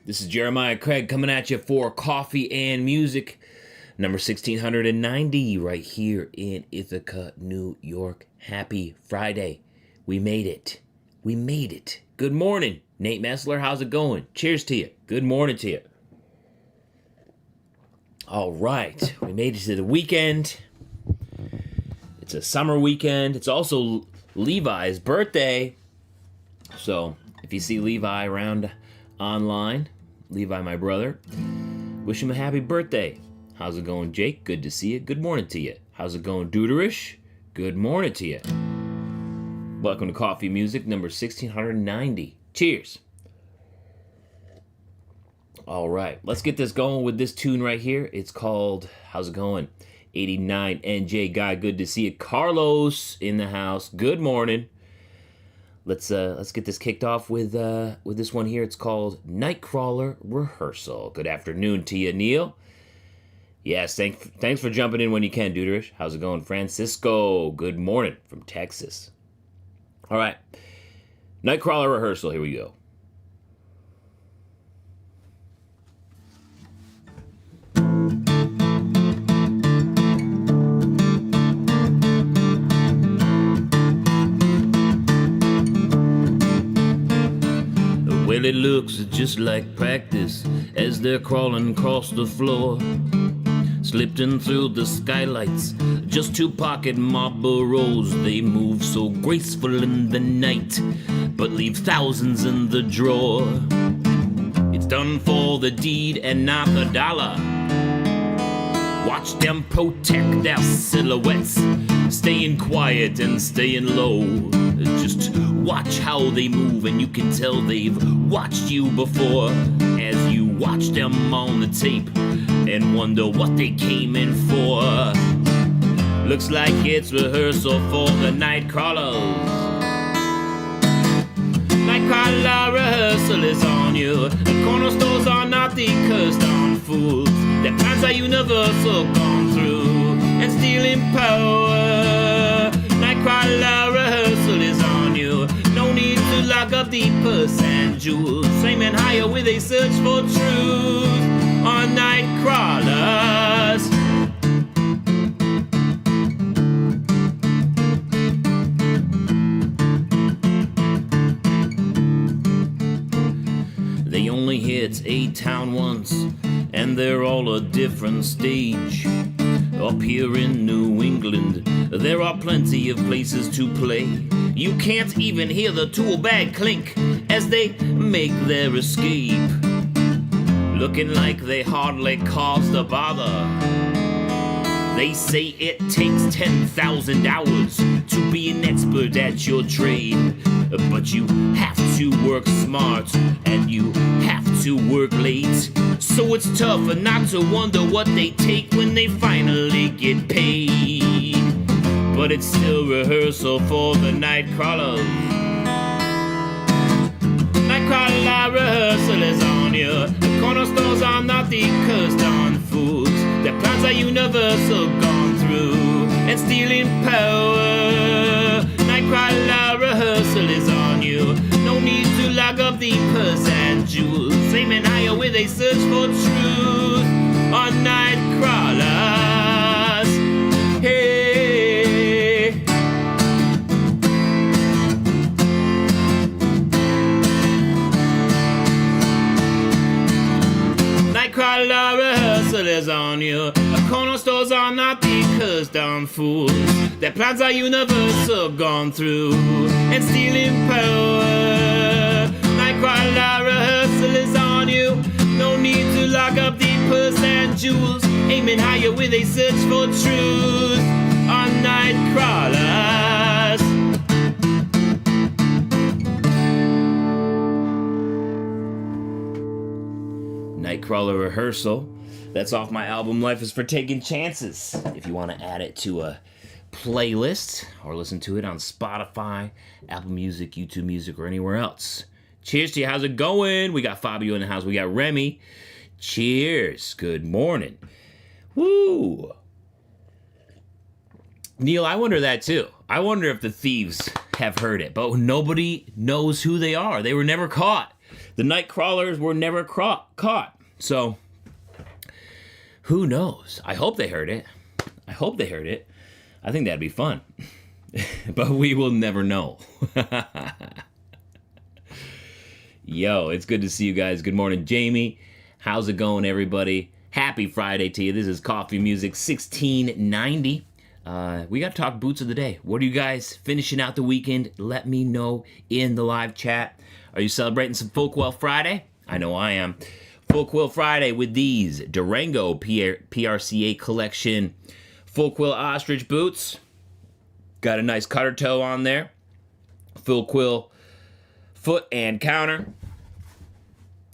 This is Jeremiah Craig coming at you for Coffee and Music, number 1690, right here in Ithaca, New York. Happy Friday. We made it. We made it. Good morning, Nate Messler. How's it going? Cheers to you. Good morning to you. All right. We made it to the weekend. It's a summer weekend. It's also Levi's birthday. So if you see Levi around online, Levi, my brother, wish him a happy birthday. How's it going, Jake? Good to see you. Good morning to you. How's it going, Deuterish? Good morning to you. Welcome to Coffee Music, number 1690. Cheers. All right, let's get this going with this tune right here. It's called, how's it going? 89 NJ Guy, good to see you. Carlos in the house. Good morning. Let's get this kicked off with this one here. It's called Nightcrawler Rehearsal. Good afternoon to you, Neil. Yes, thanks for jumping in when you can, Deuterish. How's it going, Francisco? Good morning from Texas. All right, Nightcrawler Rehearsal. Here we go. Well, it looks just like practice as they're crawling across the floor. Slipped in through the skylights, just two pocket Marlboros. They move so graceful in the night, but leave thousands in the drawer. It's done for the deed and not the dollar. Watch them protect their silhouettes, staying quiet and staying low. Just watch how they move and you can tell they've watched you before. As you watch them on the tape and wonder what they came in for. Looks like it's rehearsal for the Nightcrawlers. Nightcrawler rehearsal is on you. The corner stores are not the cursed on fools. Their plans are universal gone through and stealing power. Nightcrawler rehearsal is on you. No need to lock up the purse and jewels. Aiming higher with a search for truth on Nightcrawlers. They only hit A-Town once, and they're all a different stage. Up here in New England, there are plenty of places to play. You can't even hear the tool bag clink as they make their escape. Looking like they hardly caused a bother. They say it takes 10,000 hours to be an expert at your trade. But you have to work smart and you have to work late. So it's tough not to wonder what they take when they finally get paid. But it's still rehearsal for the Nightcrawlers. Nightcrawler rehearsal is on you. The corner stores are not the cursed on fools. Their plans are universal gone through and stealing power. Nightcrawler rehearsal is on you. No need to lock up the purse and jewels. Aiming higher with a search for truth on Nightcrawlers. Hey. Nightcrawler rehearsal is on you. The corner stores are not the cursed down fools. Their plans are universal gone through and stealing power. Nightcrawler rehearsal is on you. No need to lock up the purse and jewels. Aiming higher with a search for truth on Nightcrawlers. Nightcrawler rehearsal. That's off my album Life is for Taking Chances. If you want to add it to a playlist or listen to it on Spotify, Apple Music, YouTube Music, or anywhere else. Cheers to you. How's it going? We got Fabio in the house. We got Remy. Cheers. Good morning. Woo. Neil, I wonder that too. I wonder if the thieves have heard it, but nobody knows who they are. They were never caught. the night crawlers were never caught. So, who knows? I hope they heard it. I think that'd be fun. But we will never know. Yo, it's good to see you guys. Good morning, Jamie. How's it going, everybody? Happy Friday to you. This is Coffee Music 1690. We got to talk boots of the day. What are you guys finishing out the weekend? Let me know in the live chat. Are you celebrating some Folkwell Friday? I know I am. Folkwell Friday with these Durango PRCA collection Folkwell ostrich boots. Got a nice cutter toe on there. Folkwell foot and counter.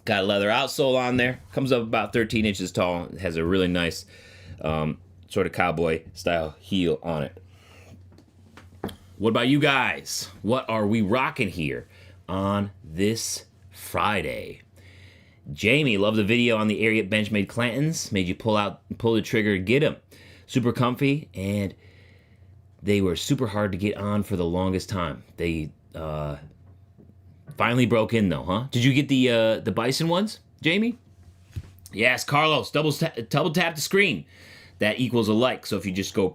Got a leather outsole on there. Comes up about 13 inches tall. It has a really nice sort of cowboy style heel on it. What about you guys? What are we rocking here on this Friday? Jamie, love the video on the Ariat Benchmade Clantons. Made you pull the trigger and get them. Super comfy, and they were super hard to get on for the longest time. They finally broke in though, huh? Did you get the bison ones, Jamie? Yes, Carlos, double tap the screen. That equals a like. So if you just go,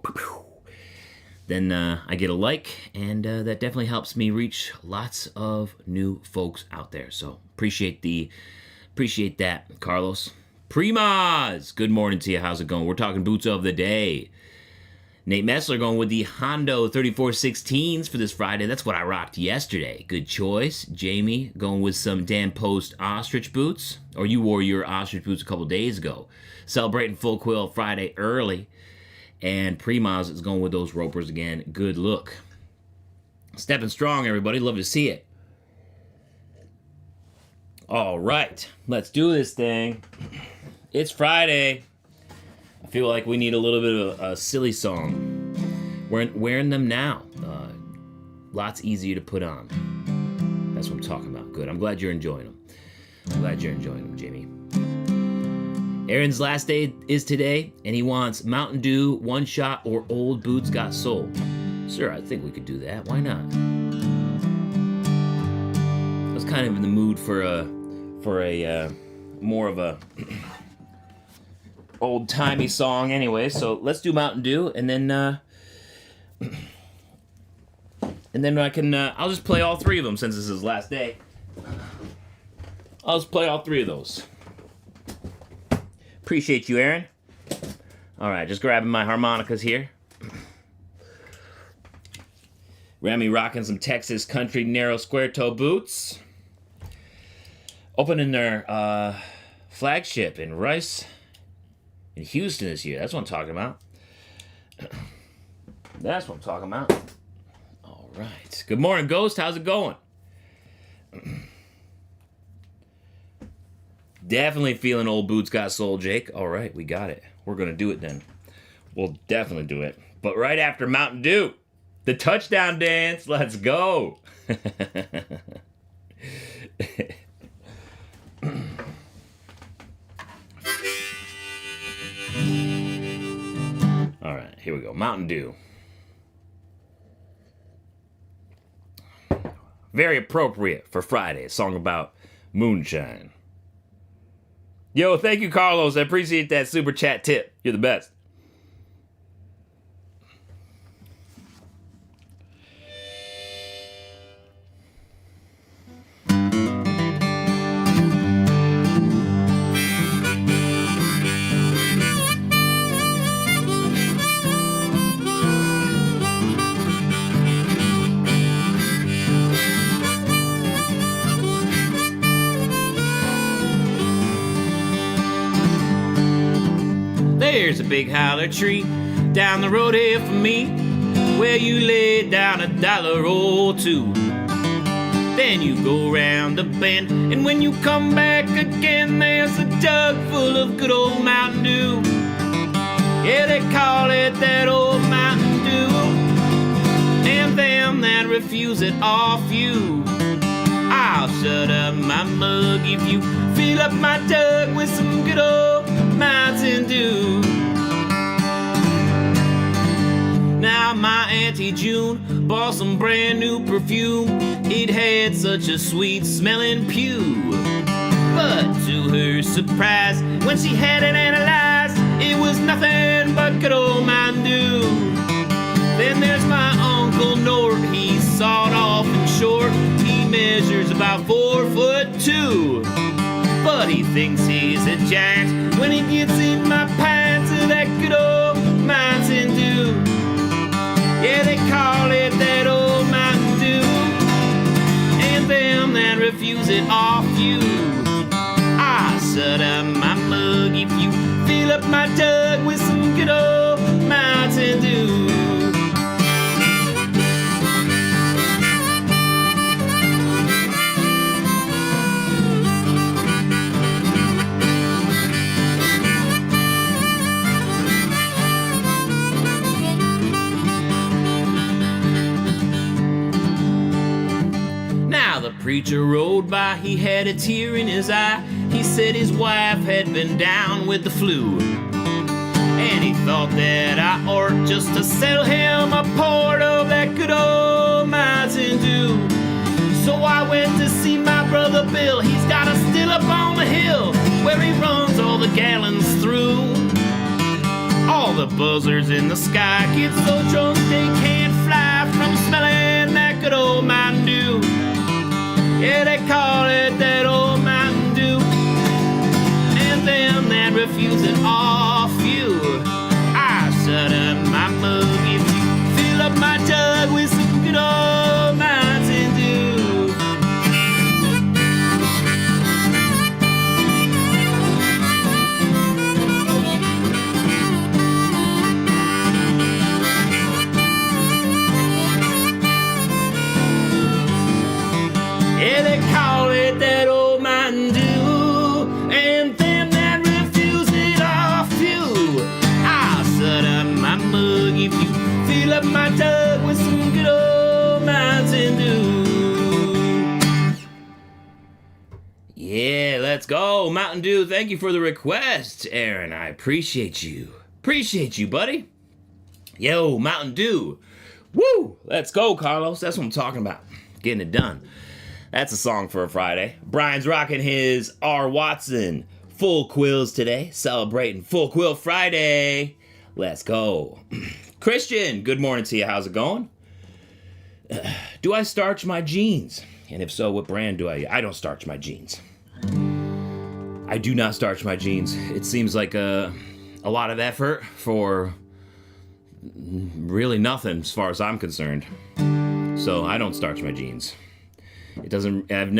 then I get a like, and that definitely helps me reach lots of new folks out there. So appreciate that, Carlos. Primas, good morning to you. How's it going? We're talking boots of the day. Nate Messler going with the Hondo 3416s for this Friday. That's what I rocked yesterday. Good choice. Jamie going with some Dan Post ostrich boots. Or you wore your ostrich boots a couple days ago. Celebrating Folkwell Friday early. And Primas is going with those ropers again. Good look. Stepping strong, everybody. Love to see it. All right. Let's do this thing. It's Friday. I feel like we need a little bit of a silly song. Wearing them now. Lots easier to put on. That's what I'm talking about. Good. I'm glad you're enjoying them. Jamie. Aaron's last day is today, and he wants Mountain Dew, One Shot, or Old Boots Got Soul. Sure, I think we could do that. Why not? I was kind of in the mood for a more of a old-timey song anyway, so let's do Mountain Dew, and then I can I'll just play all three of them since this is his last day. I'll just play all three of those. Appreciate you, Aaron. All right, just grabbing my harmonicas here. Remy rocking some Texas Country narrow square toe boots. Opening their flagship in Rice in Houston this year. That's what I'm talking about. All right. Good morning, Ghost. How's it going? Definitely feeling Old Boots Got Soul, Jake. All right, we got it. We're going to do it then. We'll definitely do it. But right after Mountain Dew, the touchdown dance. Let's go. All right, here we go. Mountain Dew. Very appropriate for Friday. A song about moonshine. Yo, thank you, Carlos. I appreciate that super chat tip. You're the best. There's a big holler tree down the road here for me, where you lay down $1 or two. Then you go round the bend, and when you come back again, there's a jug full of good old Mountain Dew. Yeah, they call it that old Mountain Dew, and them that refuse it off you. I'll shut up my mug if you fill up my jug with some good old Mountain Dew. Now how my Auntie June bought some brand new perfume. It had such a sweet smelling pew. But to her surprise, when she had it analyzed, it was nothing but good old Mountain Dew. Then there's my Uncle Nort, he's sawed off and short. He measures about 4'2". But he thinks he's a giant when he gets in my pints of that good old Mountain Dew. Yeah, they call it that old Mountain Dew. And them that refuse it off you. I set up my mug if you fill up my jug with some good old Mountain Dew. Now the preacher rode by, he had a tear in his eye. He said his wife had been down with the flu, and he thought that I ought just to sell him a quart of that good old Mountain Dew. So I went to see my brother Bill. He's got a still up on the hill where he runs all the gallons through. All the buzzards in the sky get so drunk they can't fly from smelling that good old Mountain Dew. Yeah, they call it that old Mountain Dew. And them that refuse it off you, I shut up my mug if you fill up my jug with some good old Mountain Dew. Yeah, they call it that old Mountain Dew. And them that refuse it off you, I'll set up my mug if you fill up my jug with some good old Mountain Dew. Yeah, let's go, Mountain Dew. Thank you for the request, Aaron. I appreciate you. Appreciate you, buddy. Yo, Mountain Dew. Woo! Let's go, Carlos. That's what I'm talking about. Getting it done. That's a song for a Friday. Brian's rocking his R. Watson full quills today, celebrating Full Quill Friday. Let's go. Christian, good morning to you. How's it going? Do I starch my jeans? And if so, what brand do I don't starch my jeans. I do not starch my jeans. It seems like a lot of effort for really nothing as far as I'm concerned. So I don't starch my jeans. It doesn't, it's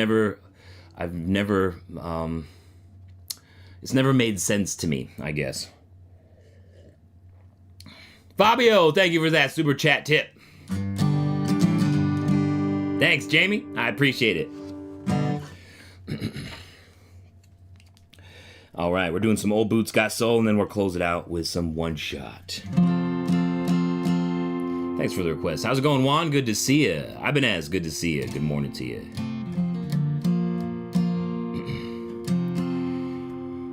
never made sense to me, I guess. Fabio, thank you for that super chat tip. Thanks, Jamie. I appreciate it. All right, we're doing some Old Boots Got Soul, and then we'll close it out with some One Shot. Thanks for the request. How's it going, Juan? Good to see you. Ibanez, good to see you. Good morning to you.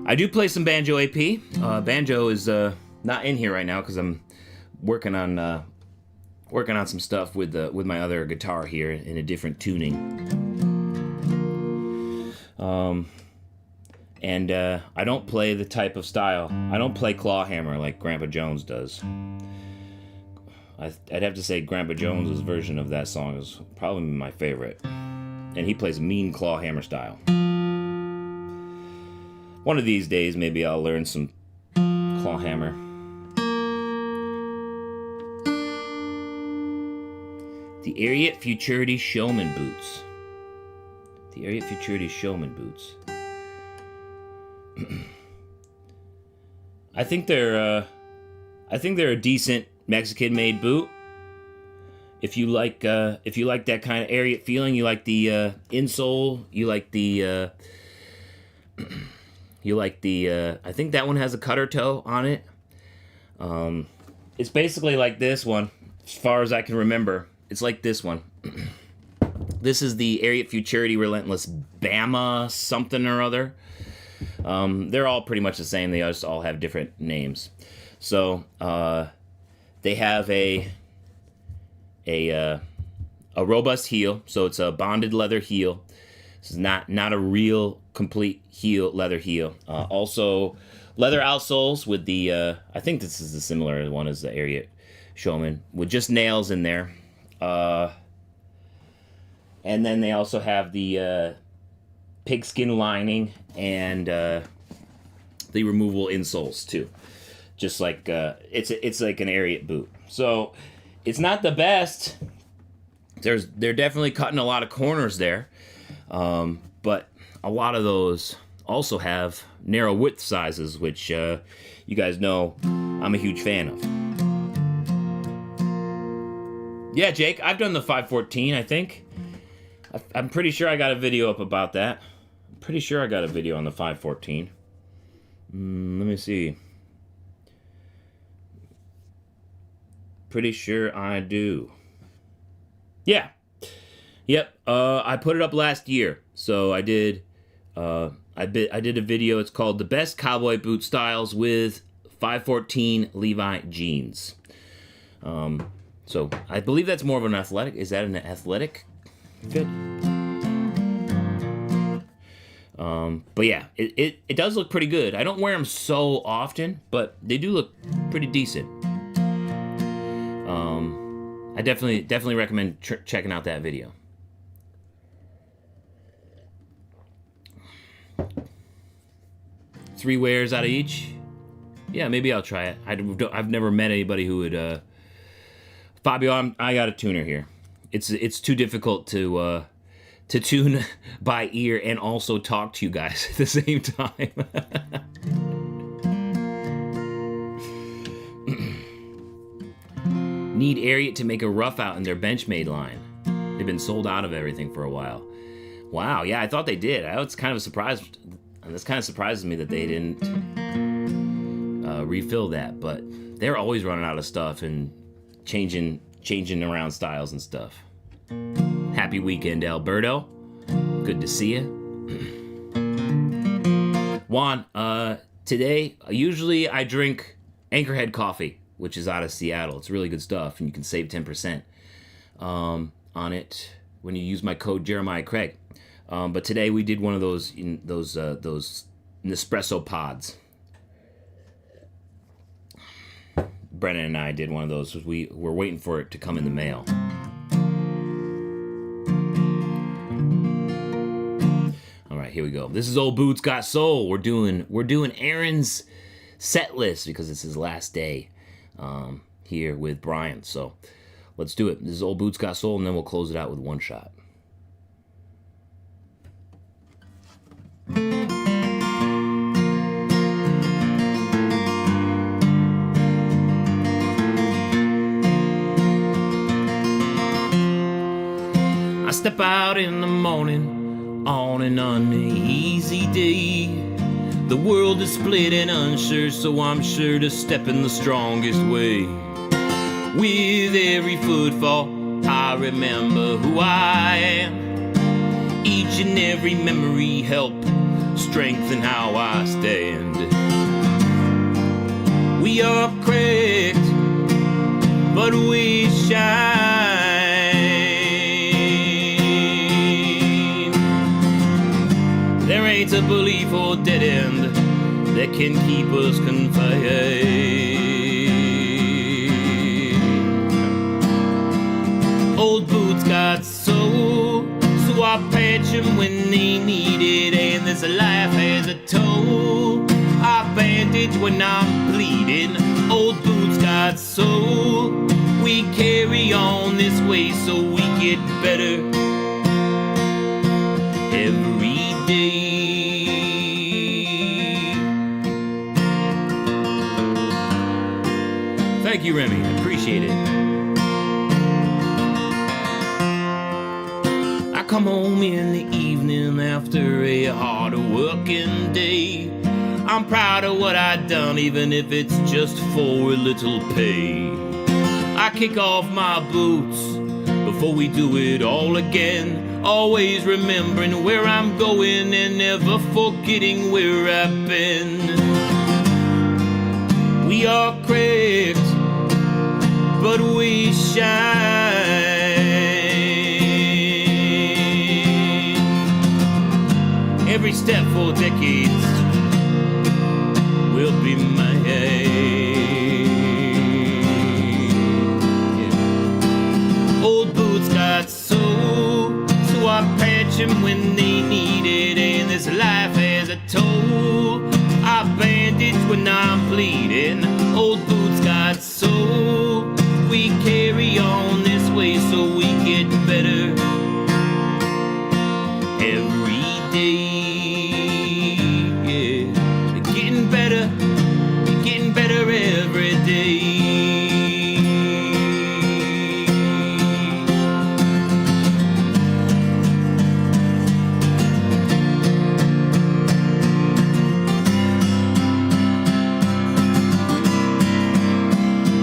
I do play some banjo AP. Banjo is not in here right now because I'm working on some stuff with my other guitar here in a different tuning. And I don't play the type of style. I don't play claw hammer like Grandpa Jones does. I'd have to say Grandpa Jones's version of that song is probably my favorite. And he plays mean claw hammer style. One of these days, maybe I'll learn some claw hammer. The Ariat Futurity Showman Boots. The Ariat Futurity Showman Boots. I think they're a decent Mexican-made boot. If you like that kind of Ariat feeling, you like the insole, you like the I think that one has a cutter toe on it. It's basically like this one, as far as I can remember. It's like this one. This is the Ariat Futurity Relentless Bama something or other. They're all pretty much the same. They just all have different names. So they have a a robust heel, so it's a bonded leather heel. This is not a real complete leather heel. Also, leather outsoles with the I think this is the similar one as the Ariat Showman with just nails in there. And then they also have the pigskin lining and the removable insoles too. Just like it's like an Ariat boot. So it's not the best. They're definitely cutting a lot of corners there, but a lot of those also have narrow width sizes, which you guys know I'm a huge fan of. Yeah, Jake, I've done the 514, I think. I'm pretty sure I got a video up about that. I'm pretty sure I got a video on the 514. Let me see. Pretty sure I do. Yeah. Yep. I put it up last year. So I did I did a video. It's called The Best Cowboy Boot Styles with 514 Levi Jeans. So I believe that's more of an athletic. Is that an athletic fit? But yeah, it does look pretty good. I don't wear them so often, but they do look pretty decent. I definitely recommend checking out that video. Three wears out of each. Yeah, maybe I'll try it. I've never met anybody who would. Fabio, I got a tuner here. It's too difficult to tune by ear and also talk to you guys at the same time. Need Ariat to make a rough out in their Benchmade line. They've been sold out of everything for a while. Wow, yeah, I thought they did. I was kind of surprised. This kind of surprises me that they didn't refill that, but they're always running out of stuff and changing around styles and stuff. Happy weekend, Alberto. Good to see you. Juan, today, usually I drink Anchorhead coffee, which is out of Seattle. It's really good stuff, and you can save 10% on it when you use my code Jeremiah Craig. But today we did one of those Nespresso pods. Brennan and I did one of those. We were waiting for it to come in the mail. All right, here we go. This is Old Boots Got Soul. We're doing Aaron's set list because it's his last day here with Brian. So let's do it. This is Old Boots Got Soul, and then we'll close it out with one shot. I step out in the morning on an uneasy day. The world is split and unsure, so I'm sure to step in the strongest way. With every footfall, I remember who I am. Each and every memory help strengthen how I stand. We are cracked, but we shine. There ain't a belief or dead end that can keep us confined. Old boots got soul, so I patch them when they need it, and this life has a toll. I bandage when I'm bleeding. Old boots got soul. We carry on this way so we get better every day. Thank you, Remy. I appreciate it. I come home in the evening after a hard working day. I'm proud of what I done, even if it's just for a little pay. I kick off my boots before we do it all again, always remembering where I'm going and never forgetting where I've been. We are cracked, but we shine. step for decades will be mine. Yeah. Old boots got soul, so I patch them when they need it, and this life has a toll. I bandage when I'm bleeding. Old boots got soul. We carry on this way so we get better every day. Yeah, getting better every day.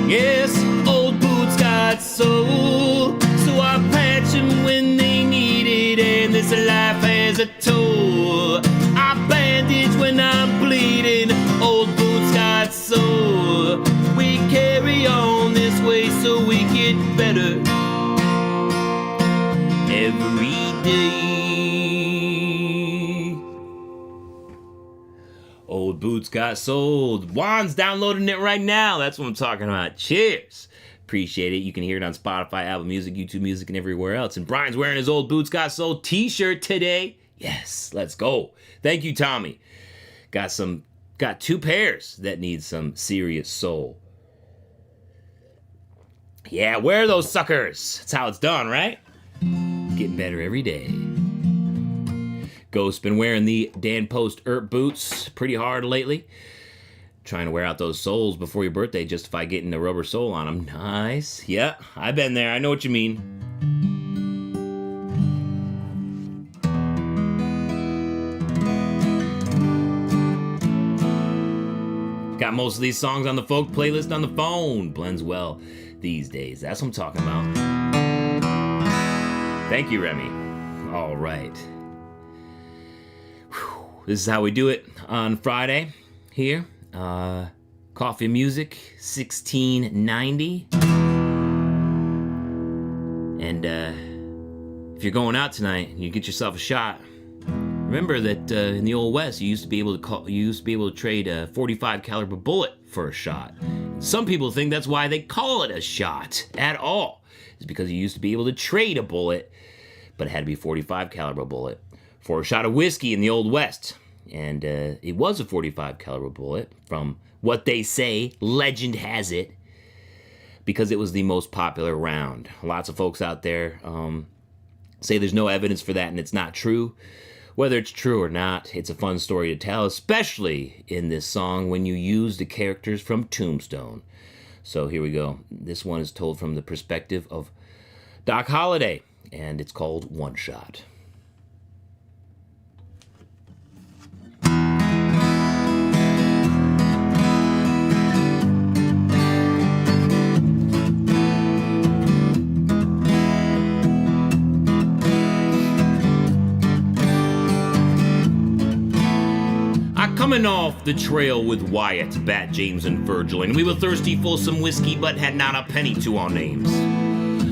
Yes, old boots got soul, so I patch them when they need it, and this life has a toll. I bandage when I'm bleeding. Old boots got soul. We carry on this way so we get better every day. Old boots got sold. Juan's downloading it right now. That's what I'm talking about. Cheers. Appreciate it. You can hear it on Spotify, Apple Music, YouTube Music, and everywhere else. And Brian's wearing his Old Boots Got Sold t-shirt today. Yes, let's go. Thank you, Tommy. Got 2 pairs that need some serious soul. Yeah, wear those suckers. That's how it's done, right? Getting better every day. Ghost's been wearing the Dan Post Earp boots pretty hard lately. Trying to wear out those soles before your birthday, justify getting a rubber sole on them. Nice. Yeah, I've been there. I know what you mean. Got most of these songs on the folk playlist on the phone. Blends well these days. That's what I'm talking about. Thank you, Remy. All right. Whew. This is how we do it on Friday here. Coffee Music 1690. And if you're going out tonight and you get yourself a shot, remember that in the Old West you used to be able to trade a 45 caliber bullet for a shot. Some people think that's why they call it a shot at all. It's because you used to be able to trade a bullet, but it had to be a 45 caliber bullet for a shot of whiskey in the Old West. And it was a 45 caliber bullet, from what they say, legend has it, because it was the most popular round. Lots of folks out there say there's no evidence for that and it's not true. Whether it's true or not, it's a fun story to tell, especially in this song when you use the characters from Tombstone. So here we go. This one is told from the perspective of Doc Holliday, and it's called One Shot. Coming off the trail with Wyatt, Bat, James, and Virgil, and we were thirsty for some whiskey but had not a penny to our names.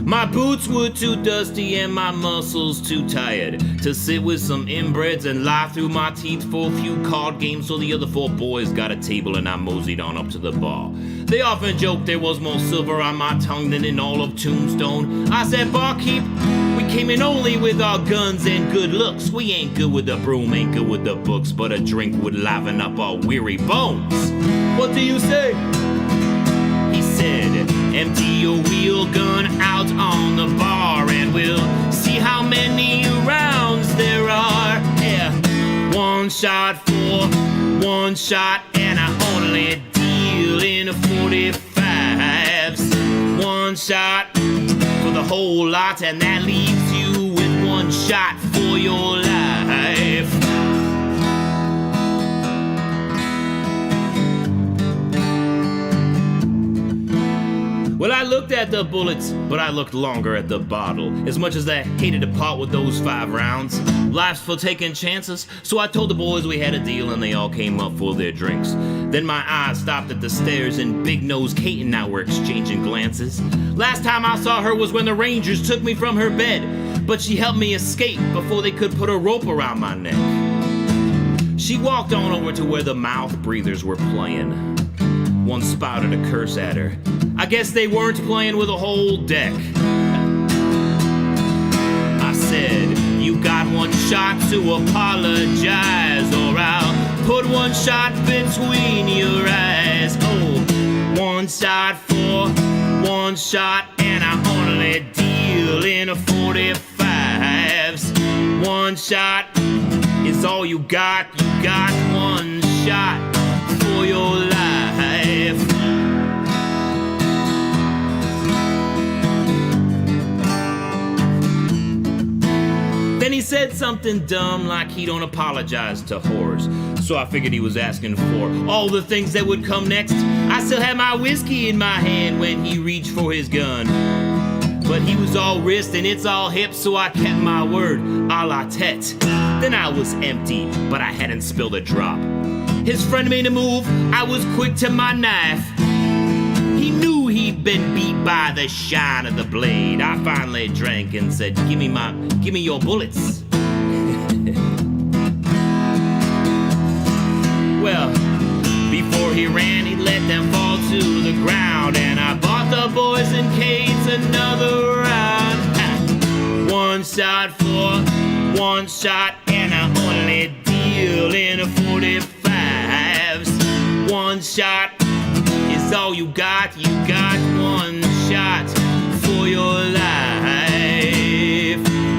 My boots were too dusty and my muscles too tired to sit with some inbreds and lie through my teeth for a few card games, so the other 4 boys got a table and I moseyed on up to the bar. They often joked there was more silver on my tongue than in all of Tombstone. I said, barkeep, we came in only with our guns and good looks. We ain't good with the broom, ain't good with the books, but a drink would liven up our weary bones. What do you say? He said, empty your wheel gun out on the bar and we'll see how many rounds there are. Yeah, 1 shot for 1 shot, and I only deal in 45s. 1 shot for the whole lot, and that leaves you with 1 shot for your life. Well, I looked at the bullets, but I looked longer at the bottle. As much as I hated to part with those 5 rounds, life's for taking chances, so I told the boys we had a deal and they all came up for their drinks. Then my eyes stopped at the stairs and Big Nose Kate and I were exchanging glances. Last time I saw her was when the Rangers took me from her bed, but she helped me escape before they could put a rope around my neck. She walked on over to where the mouth breathers were playing. One spouted a curse at her. I guess they weren't playing with a whole deck. I said, you got one shot to apologize, or I'll put one shot between your eyes. Oh, one shot for one shot, and I only deal in a 45s. One shot is all you got. You got one shot for your life. Then he said something dumb like he don't apologize to whores. So I figured he was asking for all the things that would come next. I still had my whiskey in my hand when he reached for his gun. But he was all wrist and it's all hip, so I kept my word, a la tete. Then I was empty, but I hadn't spilled a drop. His friend made a move, I was quick to my knife. He knew he'd been beat by the shine of the blade. I finally drank and said, give me your bullets. Well, before he ran, he let them fall to the ground, and I bought the boys in case another round. One shot for one shot, and I only deal in a 45s. One shot is all you got. You got one shot for your life.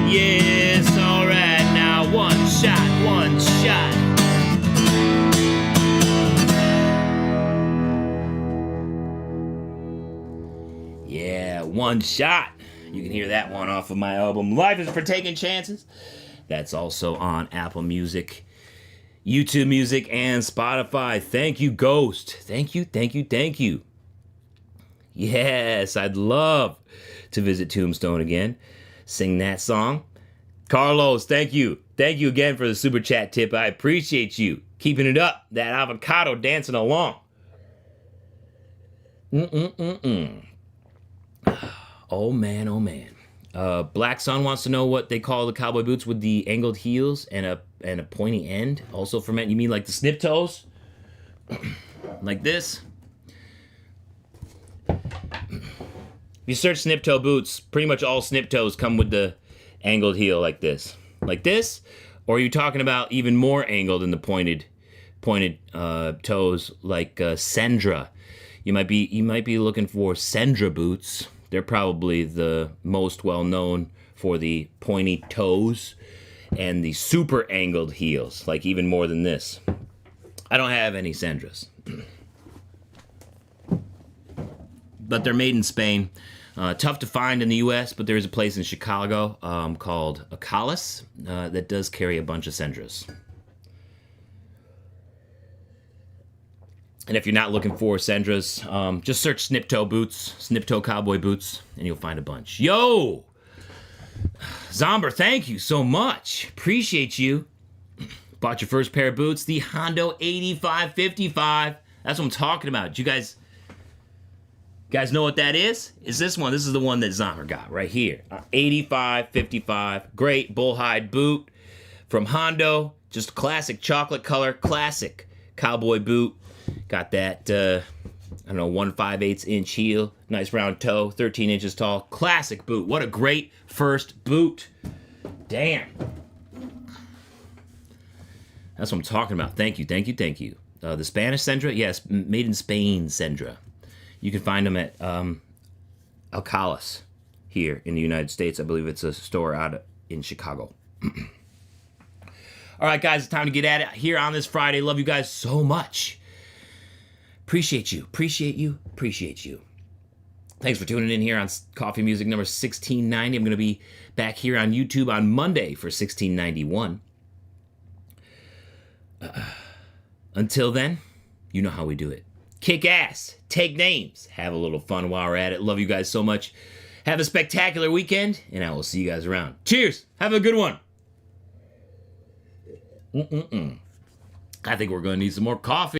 Yes, alright, now one shot, one shot. Yeah, one shot. You can hear that one off of my album, Life is for Taking Chances. That's also on Apple Music, YouTube Music, and Spotify. Thank you, Ghost. Thank you, thank you, thank you. Yes, I'd love to visit Tombstone again. Sing that song. Carlos, thank you. Thank you again for the super chat tip. I appreciate you keeping it up. That avocado dancing along. Oh man, oh man. Black Sun wants to know what they call the cowboy boots with the angled heels and a pointy end. Also for men, you mean like the snip toes? Like this? If you search snip toe boots, pretty much all snip toes come with the angled heel like this. Like this? Or are you talking about even more angled than the pointed toes like Sendra? You might be looking for Sendra boots. They're probably the most well-known for the pointy toes and the super angled heels, like even more than this. I don't have any Sendras. But they're made in Spain. Tough to find in the U.S., but there is a place in Chicago called Acalis that does carry a bunch of Sendras. And if you're not looking for Sendras, just search snip toe boots, snip toe cowboy boots, and you'll find a bunch. Yo! Zomber, thank you so much. Appreciate you. Bought your first pair of boots, the Hondo 8555. That's what I'm talking about. You guys know what that is? It's this one. This is the one that Zomber got right here. 8555. Great bullhide boot from Hondo. Just classic chocolate color, classic cowboy boot. Got that, 1/5/8 inch heel, nice round toe, 13 inches tall, classic boot. What a great first boot. Damn. That's what I'm talking about. Thank you, thank you, thank you. The Spanish Sendra, yes, made in Spain Sendra. You can find them at Alcalis here in the United States. I believe it's a store out in Chicago. All right, guys, it's time to get at it here on this Friday. Love you guys so much. Appreciate you, appreciate you, appreciate you. Thanks for tuning in here on Coffee Music number 1690. I'm going to be back here on YouTube on Monday for 1691. Until then, you know how we do it. Kick ass, take names, have a little fun while we're at it. Love you guys so much. Have a spectacular weekend, and I will see you guys around. Cheers, have a good one. I think we're going to need some more coffee.